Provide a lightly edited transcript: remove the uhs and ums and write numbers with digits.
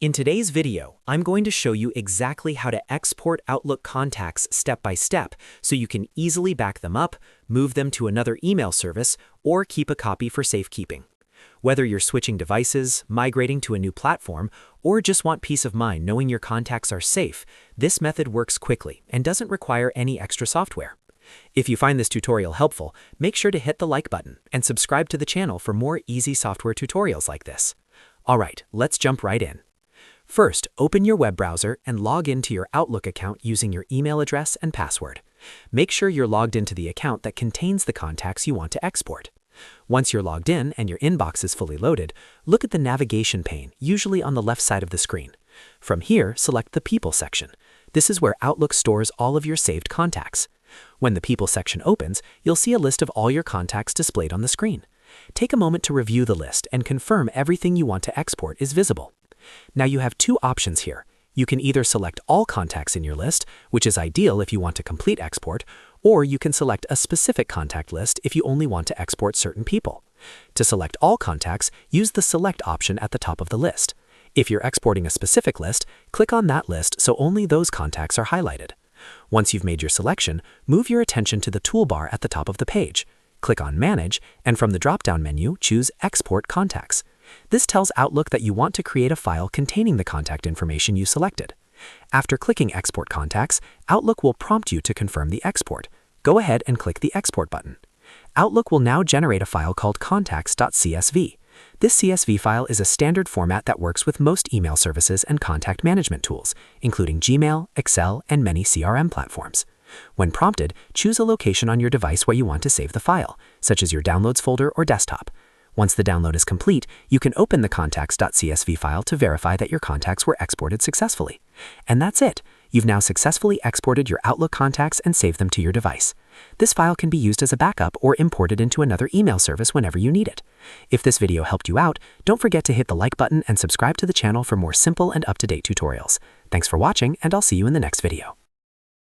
In today's video, I'm going to show you exactly how to export Outlook contacts step by step so you can easily back them up, move them to another email service, or keep a copy for safekeeping. Whether you're switching devices, migrating to a new platform, or just want peace of mind knowing your contacts are safe, this method works quickly and doesn't require any extra software. If you find this tutorial helpful, make sure to hit the like button and subscribe to the channel for more easy software tutorials like this. Alright, let's jump right in. First, open your web browser and log into your Outlook account using your email address and password. Make sure you're logged into the account that contains the contacts you want to export. Once you're logged in and your inbox is fully loaded, look at the navigation pane, usually on the left side of the screen. From here, select the People section. This is where Outlook stores all of your saved contacts. When the People section opens, you'll see a list of all your contacts displayed on the screen. Take a moment to review the list and confirm everything you want to export is visible. Now you have two options here. You can either select all contacts in your list, which is ideal if you want to complete export, or you can select a specific contact list if you only want to export certain people. To select all contacts, use the Select option at the top of the list. If you're exporting a specific list, click on that list so only those contacts are highlighted. Once you've made your selection, move your attention to the toolbar at the top of the page. Click on Manage, and from the drop-down menu, choose Export Contacts. This tells Outlook that you want to create a file containing the contact information you selected. After clicking Export Contacts, Outlook will prompt you to confirm the export. Go ahead and click the Export button. Outlook will now generate a file called contacts.csv. This CSV file is a standard format that works with most email services and contact management tools, including Gmail, Excel, and many CRM platforms. When prompted, choose a location on your device where you want to save the file, such as your Downloads folder or desktop. Once the download is complete, you can open the contacts.csv file to verify that your contacts were exported successfully. And that's it. You've now successfully exported your Outlook contacts and saved them to your device. This file can be used as a backup or imported into another email service whenever you need it. If this video helped you out, don't forget to hit the like button and subscribe to the channel for more simple and up-to-date tutorials. Thanks for watching, and I'll see you in the next video.